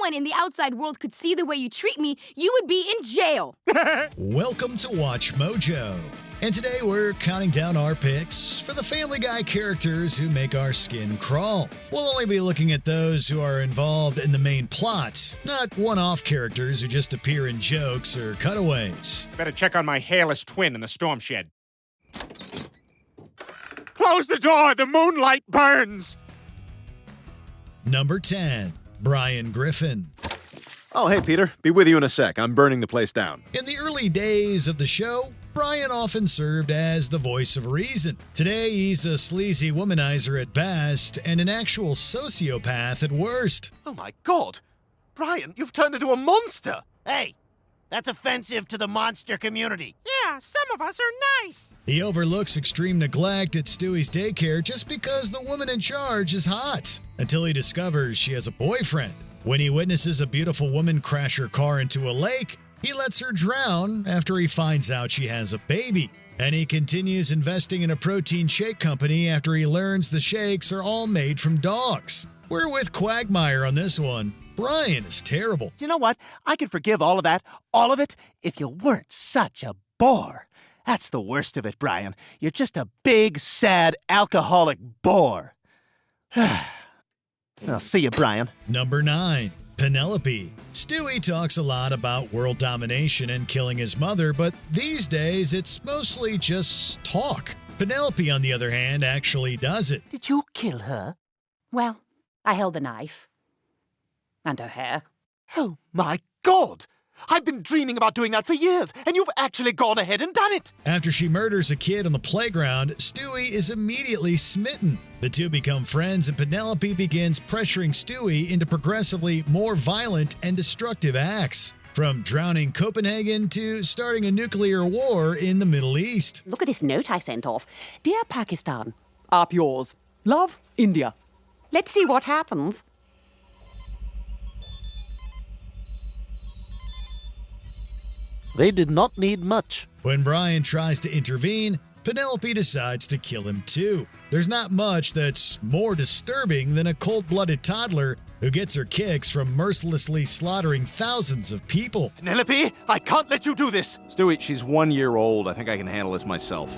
anyone in the outside world could see the way you treat me, you would be in jail. Welcome to Watch Mojo. And today we're counting down our picks for the Family Guy characters who make our skin crawl. We'll only be looking at those who are involved in the main plot, not one-off characters who just appear in jokes or cutaways. Better check on my hairless twin in the storm shed. Close the door! The moonlight burns! Number 10, Brian Griffin. Oh, hey, Peter. Be with you in a sec. I'm burning the place down. In the early days of the show, Brian often served as the voice of reason. Today, he's a sleazy womanizer at best and an actual sociopath at worst. Oh, my God. Brian, you've turned into a monster. Hey, that's offensive to the monster community. Yeah, some of us are nice. He overlooks extreme neglect at Stewie's daycare just because the woman in charge is hot, until he discovers she has a boyfriend. When he witnesses a beautiful woman crash her car into a lake, he lets her drown after he finds out she has a baby. And he continues investing in a protein shake company after he learns the shakes are all made from dogs. We're with Quagmire on this one. Brian is terrible. You know what? I could forgive all of it, if you weren't such a bore. That's the worst of it, Brian. You're just a big, sad, alcoholic bore. I'll see you, Brian. Number 9, Penelope. Stewie talks a lot about world domination and killing his mother, but these days it's mostly just talk. Penelope, on the other hand, actually does it. Did you kill her? Well, I held the knife. And her hair. Oh, my God! I've been dreaming about doing that for years, and you've actually gone ahead and done it! After she murders a kid on the playground, Stewie is immediately smitten. The two become friends, and Penelope begins pressuring Stewie into progressively more violent and destructive acts. From drowning Copenhagen to starting a nuclear war in the Middle East. Look at this note I sent off. Dear Pakistan, up yours. Love, India. Let's see what happens. They did not need much. When Brian tries to intervene, Penelope decides to kill him too. There's not much that's more disturbing than a cold-blooded toddler who gets her kicks from mercilessly slaughtering thousands of people. Penelope, I can't let you do this! Stewie, she's 1 year old. I think I can handle this myself.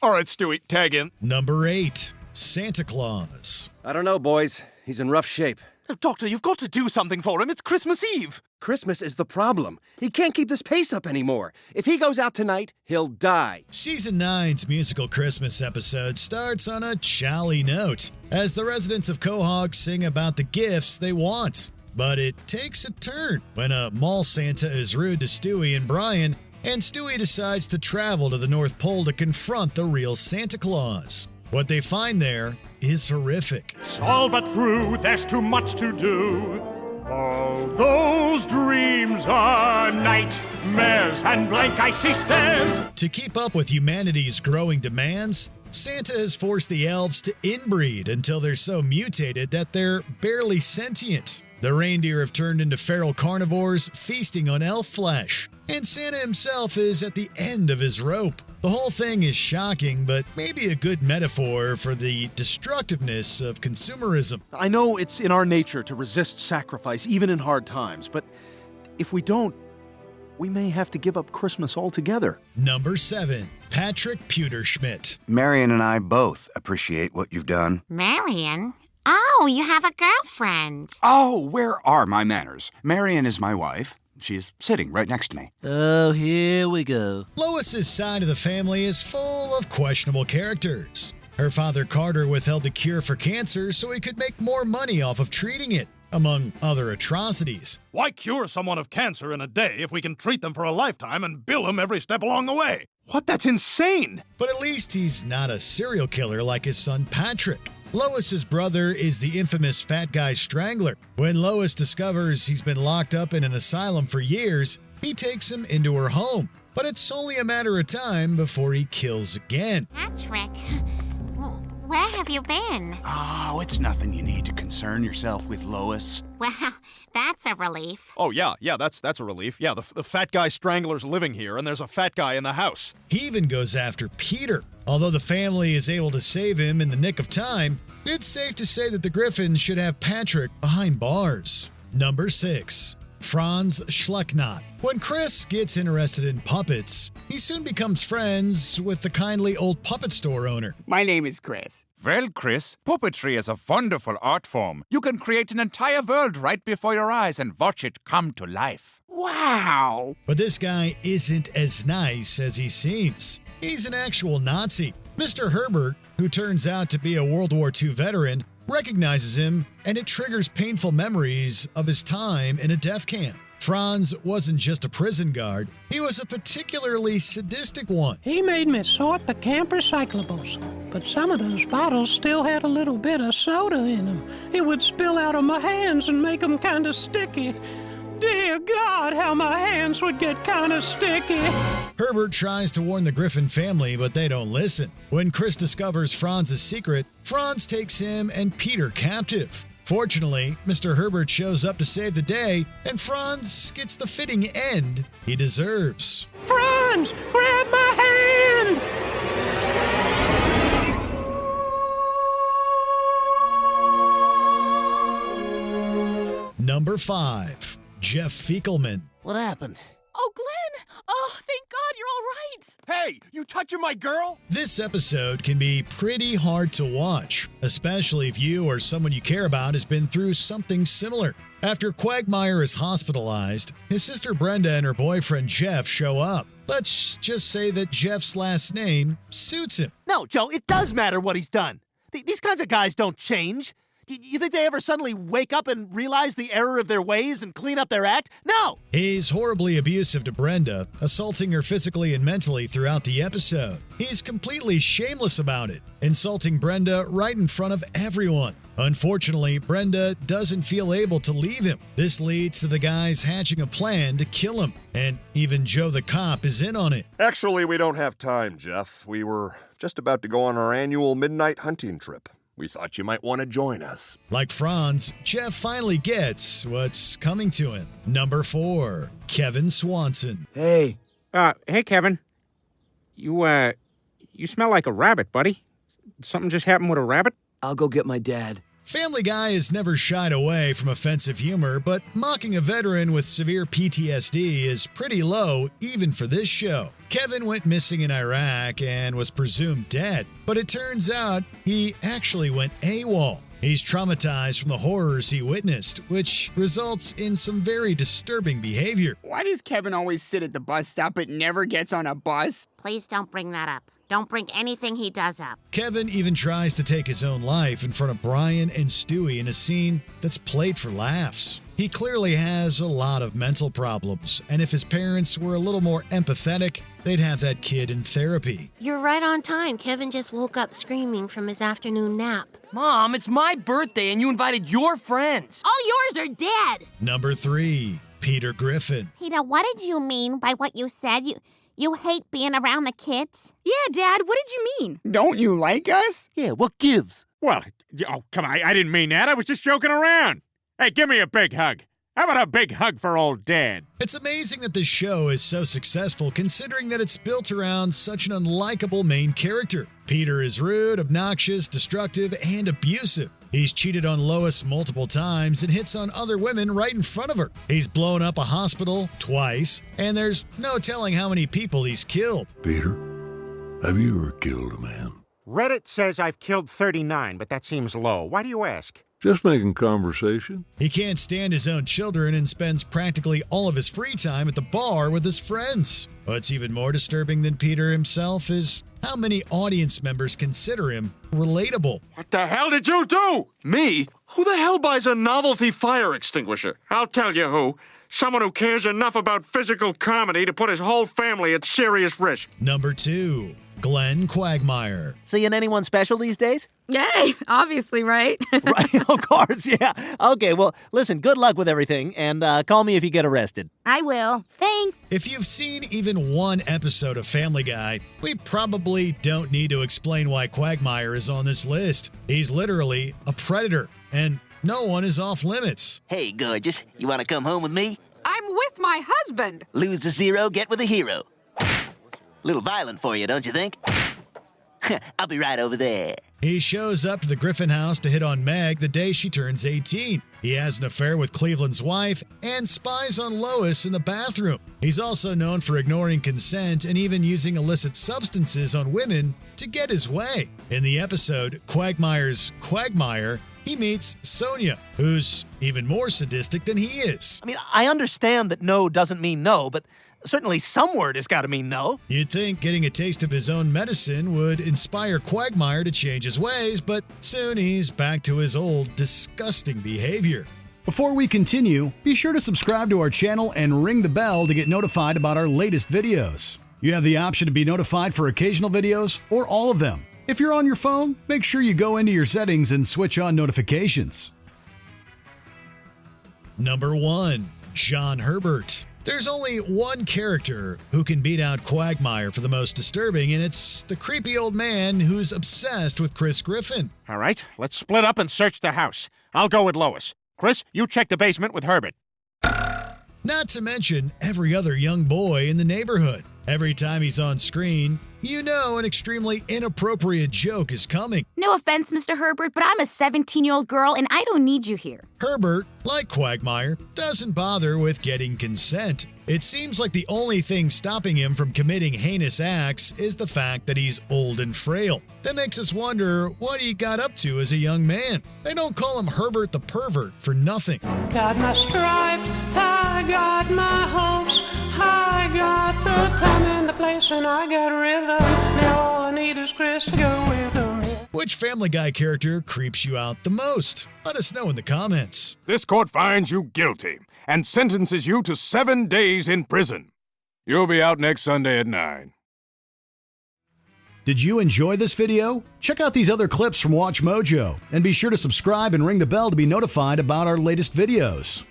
All right, Stewie, tag in. Number 8, Santa Claus. I don't know, boys. He's in rough shape. Oh, Doctor, you've got to do something for him. It's Christmas Eve. Christmas is the problem. He can't keep this pace up anymore. If he goes out tonight, he'll die. Season 9's musical Christmas episode starts on a jolly note, as the residents of Quahog sing about the gifts they want. But it takes a turn when a mall Santa is rude to Stewie and Brian, and Stewie decides to travel to the North Pole to confront the real Santa Claus. What they find there is horrific. It's all but through, there's too much to do. All those dreams are nightmares and blank icy stares. To keep up with humanity's growing demands, Santa has forced the elves to inbreed until they're so mutated that they're barely sentient. The reindeer have turned into feral carnivores feasting on elf flesh, and Santa himself is at the end of his rope. The whole thing is shocking, but maybe a good metaphor for the destructiveness of consumerism. I know it's in our nature to resist sacrifice, even in hard times, but if we don't, we may have to give up Christmas altogether. Number 7, Patrick Pewterschmidt. Marion and I both appreciate what you've done. Marion? Oh, you have a girlfriend. Oh, where are my manners? Marion is my wife. She's sitting right next to me. Oh, here we go. Lois's side of the family is full of questionable characters. Her father Carter withheld the cure for cancer so he could make more money off of treating it, among other atrocities. Why cure someone of cancer in a day if we can treat them for a lifetime and bill them every step along the way? What? That's insane! But at least he's not a serial killer like his son Patrick. Lois's brother is the infamous fat guy strangler. When Lois discovers he's been locked up in an asylum for years, he takes him into her home. But it's only a matter of time before he kills again. Patrick, where have you been? Oh, it's nothing you need to concern yourself with, Lois. Well, that's a relief. Oh, yeah, that's a relief. Yeah, the fat guy strangler's living here, and there's a fat guy in the house. He even goes after Peter. Although the family is able to save him in the nick of time, It's safe to say that the Griffin should have Patrick behind bars. Number 6. Franz Schlechtnacht. When Chris gets interested in puppets, he soon becomes friends with the kindly old puppet store owner. My name is Chris. Well, Chris, puppetry is a wonderful art form. You can create an entire world right before your eyes and watch it come to life. Wow! But this guy isn't as nice as he seems. He's an actual Nazi. Mr. Herbert, who turns out to be a World War II veteran, recognizes him, and it triggers painful memories of his time in a death camp. Franz wasn't just a prison guard, he was a particularly sadistic one. He made me sort the camp recyclables, but some of those bottles still had a little bit of soda in them. It would spill out of my hands and make them kind of sticky. Dear God, how my hands would get kind of sticky. Herbert tries to warn the Griffin family, but they don't listen. When Chris discovers Franz's secret, Franz takes him and Peter captive. Fortunately, Mr. Herbert shows up to save the day, and Franz gets the fitting end he deserves. Franz, grab my hand! Number 5. Jeff Fecalman. What happened? Oh, Glenn! Oh, thank God you're all right! Hey, you touching my girl? This episode can be pretty hard to watch, especially if you or someone you care about has been through something similar. After Quagmire is hospitalized, his sister Brenda and her boyfriend Jeff show up. Let's just say that Jeff's last name suits him. No, Joe, it does matter what he's done. These kinds of guys don't change. You think they ever suddenly wake up and realize the error of their ways and clean up their act? No! He's horribly abusive to Brenda, assaulting her physically and mentally throughout the episode. He's completely shameless about it, insulting Brenda right in front of everyone. Unfortunately, Brenda doesn't feel able to leave him. This leads to the guys hatching a plan to kill him, and even Joe the cop is in on it. Actually, we don't have time, Jeff. We were just about to go on our annual midnight hunting trip. We thought you might want to join us. Like Franz, Jeff finally gets what's coming to him. Number 4, Kevin Swanson. Hey. Hey, Kevin. You smell like a rabbit, buddy. Something just happened with a rabbit? I'll go get my dad. Family Guy has never shied away from offensive humor, but mocking a veteran with severe PTSD is pretty low even for this show. Kevin went missing in Iraq and was presumed dead, but it turns out he actually went AWOL. He's traumatized from the horrors he witnessed, which results in some very disturbing behavior. Why does Kevin always sit at the bus stop but never gets on a bus? Please don't bring that up. Don't bring anything he does up. Kevin even tries to take his own life in front of Brian and Stewie in a scene that's played for laughs. He clearly has a lot of mental problems, and if his parents were a little more empathetic, they'd have that kid in therapy. You're right on time. Kevin just woke up screaming from his afternoon nap. Mom, it's my birthday and you invited your friends. All yours are dead. Number 3, Peter Griffin. Peter, what did you mean by what you said? You hate being around the kids? Yeah, Dad, what did you mean? Don't you like us? Yeah, what gives? Well, oh, come on, I didn't mean that. I was just joking around. Hey, give me a big hug. How about a big hug for old Dad? It's amazing that this show is so successful considering that it's built around such an unlikable main character. Peter is rude, obnoxious, destructive, and abusive. He's cheated on Lois multiple times and hits on other women right in front of her. He's blown up a hospital twice, and there's no telling how many people he's killed. Peter, have you ever killed a man? Reddit says I've killed 39, but that seems low. Why do you ask? Just making conversation. He can't stand his own children and spends practically all of his free time at the bar with his friends. What's even more disturbing than Peter himself is how many audience members consider him relatable. What the hell did you do? Me? Who the hell buys a novelty fire extinguisher? I'll tell you who. Someone who cares enough about physical comedy to put his whole family at serious risk. Number 2, Glenn Quagmire. Seeing anyone special these days? Yay, obviously, right? Right, of course, yeah. Okay, well, listen, good luck with everything, and call me if you get arrested. I will. Thanks. If you've seen even one episode of Family Guy, we probably don't need to explain why Quagmire is on this list. He's literally a predator, and no one is off limits. Hey, gorgeous, you want to come home with me? I'm with my husband. Lose a zero, get with a hero. Little violent for you, don't you think? I'll be right over there. He shows up to the Griffin house to hit on Meg the day she turns 18. He has an affair with Cleveland's wife and spies on Lois in the bathroom. He's also known for ignoring consent and even using illicit substances on women to get his way. In the episode Quagmire's Quagmire, he meets Sonia, who's even more sadistic than he is. I mean, I understand that no doesn't mean no, but certainly some word has got to mean no. You'd think getting a taste of his own medicine would inspire Quagmire to change his ways, but soon he's back to his old disgusting behavior. Before we continue, be sure to subscribe to our channel and ring the bell to get notified about our latest videos. You have the option to be notified for occasional videos or all of them. If you're on your phone, make sure you go into your settings and switch on notifications. Number 1. John Herbert. There's only one character who can beat out Quagmire for the most disturbing, and it's the creepy old man who's obsessed with Chris Griffin. All right, let's split up and search the house. I'll go with Lois. Chris, you check the basement with Herbert. Not to mention every other young boy in the neighborhood. Every time he's on screen, you know an extremely inappropriate joke is coming. No offense, Mr. Herbert, but I'm a 17-year-old girl and I don't need you here. Herbert, like Quagmire, doesn't bother with getting consent. It seems like the only thing stopping him from committing heinous acts is the fact that he's old and frail. That makes us wonder what he got up to as a young man. They don't call him Herbert the pervert for nothing. Got my stripes, I got my hopes, I got the time and the place, and I got rhythm. Now all I need is Chris to go with them. Which Family Guy character creeps you out the most? Let us know in the comments. This court finds you guilty and sentences you to 7 days in prison. You'll be out next Sunday at 9. Did you enjoy this video? Check out these other clips from WatchMojo and be sure to subscribe and ring the bell to be notified about our latest videos.